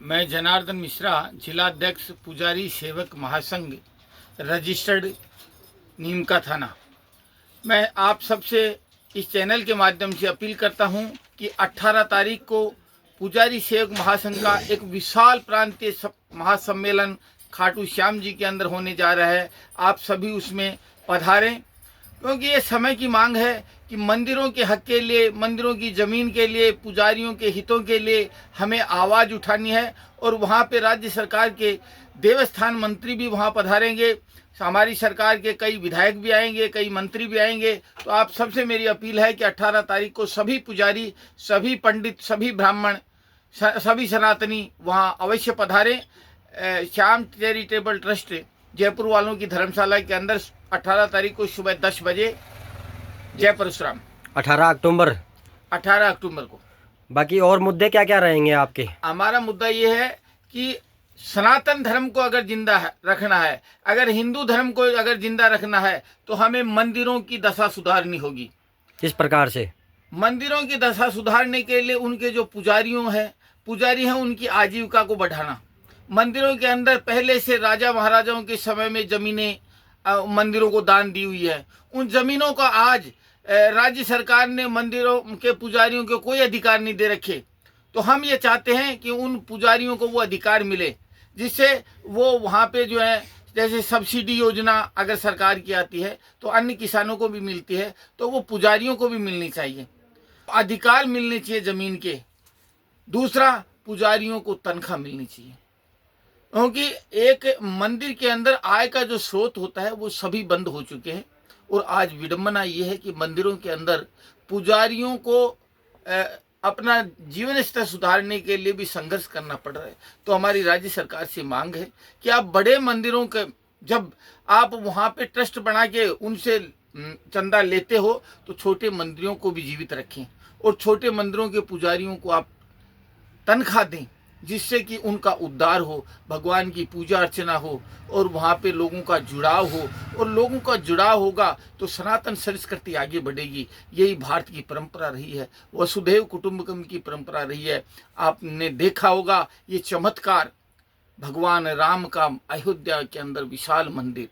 मैं जनार्दन मिश्रा, जिलाध्यक्ष पुजारी सेवक महासंघ, रजिस्टर्ड नीम का थाना। मैं आप सबसे इस चैनल के माध्यम से अपील करता हूं कि 18 तारीख को पुजारी सेवक महासंघ का एक विशाल प्रांतीय महासम्मेलन खाटू श्याम जी के अंदर होने जा रहा है। आप सभी उसमें पधारें, क्योंकि ये समय की मांग है कि मंदिरों के हक के लिए, मंदिरों की ज़मीन के लिए, पुजारियों के हितों के लिए हमें आवाज़ उठानी है। और वहाँ पे राज्य सरकार के देवस्थान मंत्री भी वहाँ पधारेंगे, हमारी सरकार के कई विधायक भी आएंगे, कई मंत्री भी आएंगे। तो आप सबसे मेरी अपील है कि 18 तारीख को सभी पुजारी, सभी पंडित, सभी ब्राह्मण, सभी सनातनी वहाँ अवश्य पधारें। श्याम चैरिटेबल ट्रस्ट जयपुर वालों की धर्मशाला के अंदर 18 तारीख को सुबह 10 बजे जय परशुराम। 18 अक्टूबर को। बाकी और मुद्दे क्या क्या रहेंगे आपके? हमारा मुद्दा ये है कि सनातन धर्म को अगर जिंदा रखना है, अगर हिंदू धर्म को अगर जिंदा रखना है, तो हमें मंदिरों की दशा सुधारनी होगी। किस प्रकार से? मंदिरों की दशा सुधारने के लिए उनके जो पुजारी हैं उनकी आजीविका को बढ़ाना। मंदिरों के अंदर पहले से राजा महाराजाओं के समय में जमीनें मंदिरों को दान दी हुई है। उन जमीनों का आज राज्य सरकार ने मंदिरों के पुजारियों को कोई अधिकार नहीं दे रखे। तो हम ये चाहते हैं कि उन पुजारियों को वो अधिकार मिले, जिससे वो वहाँ पे जो है, जैसे सब्सिडी योजना अगर सरकार की आती है तो अन्य किसानों को भी मिलती है, तो वो पुजारियों को भी मिलनी चाहिए, अधिकार मिलने चाहिए ज़मीन के। दूसरा, पुजारियों को तनख्वाह मिलनी चाहिए, क्योंकि एक मंदिर के अंदर आय का जो स्रोत होता है वो सभी बंद हो चुके हैं। और आज विडंबना ये है कि मंदिरों के अंदर पुजारियों को अपना जीवन स्तर सुधारने के लिए भी संघर्ष करना पड़ रहा है। तो हमारी राज्य सरकार से मांग है कि आप बड़े मंदिरों के, जब आप वहाँ पे ट्रस्ट बना के उनसे चंदा लेते हो, तो छोटे मंदिरों को भी जीवित रखें और छोटे मंदिरों के पुजारियों को आप तनख्वाह दें, जिससे कि उनका उद्धार हो, भगवान की पूजा अर्चना हो और वहाँ पे लोगों का जुड़ाव हो। और लोगों का जुड़ाव होगा तो सनातन संस्कृति आगे बढ़ेगी। यही भारत की परंपरा रही है, वसुधैव कुटुंबकम की परंपरा रही है। आपने देखा होगा ये चमत्कार, भगवान राम का अयोध्या के अंदर विशाल मंदिर,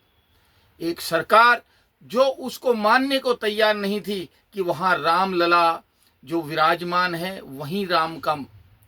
एक सरकार जो उसको मानने को तैयार नहीं थी कि वहाँ राम लला जो विराजमान है वहीं राम का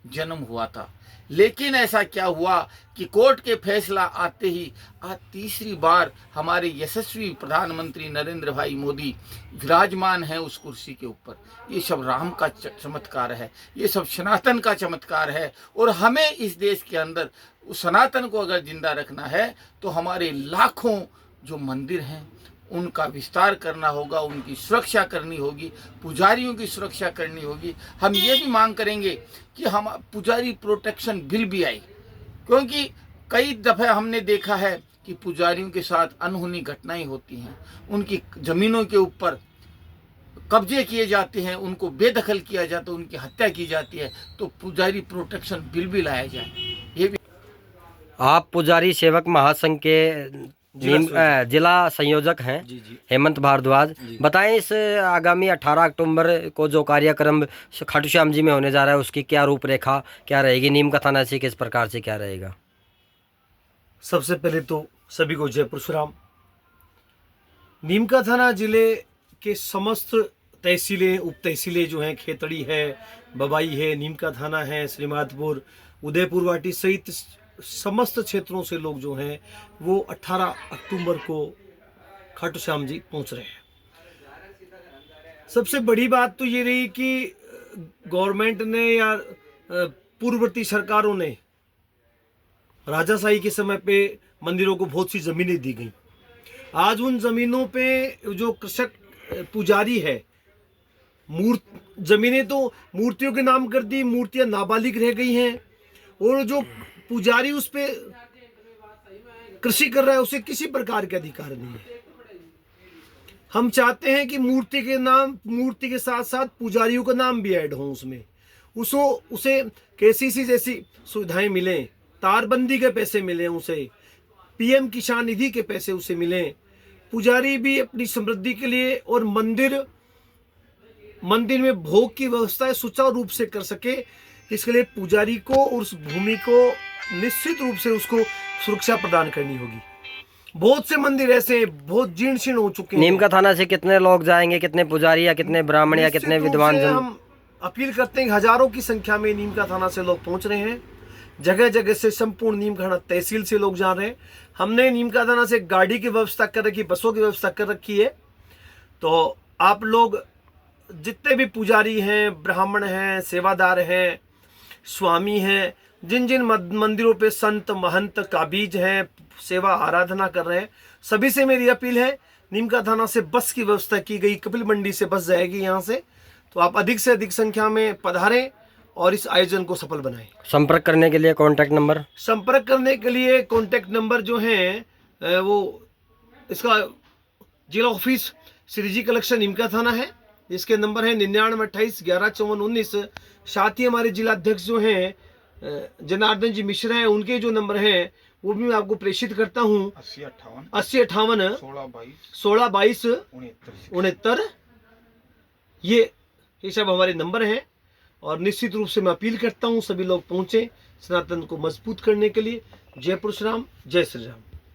जन्म हुआ था। लेकिन ऐसा क्या हुआ कि कोर्ट के फैसला आते ही आज तीसरी बार हमारे यशस्वी प्रधानमंत्री नरेंद्र भाई मोदी विराजमान हैं उस कुर्सी के ऊपर। ये सब राम का चमत्कार है, ये सब सनातन का चमत्कार है। और हमें इस देश के अंदर उस सनातन को अगर जिंदा रखना है तो हमारे लाखों जो मंदिर हैं उनका विस्तार करना होगा, उनकी सुरक्षा करनी होगी, पुजारियों की सुरक्षा करनी होगी। हम ये भी मांग करेंगे कि हम पुजारी प्रोटेक्शन बिल भी आए, क्योंकि कई दफ़े हमने देखा है कि पुजारियों के साथ अनहोनी घटनाएं होती हैं, उनकी ज़मीनों के ऊपर कब्जे किए जाते हैं, उनको बेदखल किया जाता है, उनकी हत्या की जाती है। तो पुजारी प्रोटेक्शन बिल भी लाया जाए। ये भी आप पुजारी सेवक महासंघ के जिला संयोजक हैं। जी। हेमंत भारद्वाज, बताएं इस आगामी 18 अक्टूबर को जो कार्यक्रम खाटू श्याम जी में होने जा रहा है उसकी क्या रूपरेखा क्या रहेगी, नीम का थाना से किस प्रकार से क्या रहेगा? सबसे पहले तो सभी को जय परशुराम। नीम का थाना जिले के समस्त तहसीलें, उप तहसीलें जो हैं, खेतड़ी है, बबाई है, नीम का थाना है, श्रीमाधपुर, उदयपुर वाटी सहित समस्त क्षेत्रों से लोग जो हैं वो 18 अक्टूबर को खाटू श्याम जी पहुंच रहे हैं। सबसे बड़ी बात तो ये रही कि गवर्नमेंट ने या पूर्ववर्ती सरकारों ने राजाशाही के समय पे मंदिरों को बहुत सी जमीनें दी गई। आज उन जमीनों पे जो कृषक पुजारी है, जमीनें तो मूर्तियों के नाम कर दी, मूर्तियां नाबालिग रह गई हैं। और जो पुजारी उस पे कृषि कर रहा है उसे किसी प्रकार के अधिकार नहीं है। हम चाहते हैं कि मूर्ति के साथ साथ पुजारियों का नाम भी ऐड हो उसमें, उसे केसीसी जैसी सुविधाएं मिलें, तारबंदी के पैसे मिलें, उसे पीएम किसान निधि के पैसे उसे मिलें। पुजारी भी अपनी समृद्धि के लिए और मंदिर में भोग की व्यवस्था सुचारू रूप से कर सके, इसके लिए पुजारी को और उस भूमि को निश्चित रूप से उसको सुरक्षा प्रदान करनी होगी। बहुत से मंदिर ऐसे हैं, बहुत जीर्ण शीर्ण हो चुके हैं। नीम का थाना से कितने लोग जाएंगे, कितने पुजारी या कितने ब्राह्मण या कितने निश्चित रूप विद्वान से जन? हम अपील करते हैं कि हजारों की संख्या में नीम का थाना से लोग पहुंच रहे हैं। जगह जगह से संपूर्ण नीम का थाना तहसील से लोग जा रहे हैं। हमने नीम का थाना से गाड़ी की व्यवस्था कर रखी, बसों की व्यवस्था कर रखी है। तो आप लोग जितने भी पुजारी हैं, ब्राह्मण हैं, सेवादार हैं, स्वामी हैं, जिन जिन मंदिरों पे संत महंत काबीज हैं, सेवा आराधना कर रहे हैं, सभी से मेरी अपील है, नीम का थाना से बस की व्यवस्था की गई, कपिल मंडी से बस जाएगी यहाँ से। तो आप अधिक से अधिक संख्या में पधारें और इस आयोजन को सफल बनाएं। संपर्क करने के लिए कॉन्टैक्ट नंबर? संपर्क करने के लिए कॉन्टैक्ट नंबर जो है वो इसका जिला ऑफिस श्री जी कलेक्शन नीम का थाना है, इसके नंबर है 9928115419। साथ ही हमारे जिला अध्यक्ष जो हैं जनार्दन जी मिश्रा हैं, उनके जो नंबर हैं वो भी मैं आपको प्रेषित करता हूँ। 8058 1622 69। ये सब हमारे नंबर हैं और निश्चित रूप से मैं अपील करता हूँ सभी लोग पहुँचे सनातन को मजबूत करने के लिए। जय परशुराम, जय श्री राम।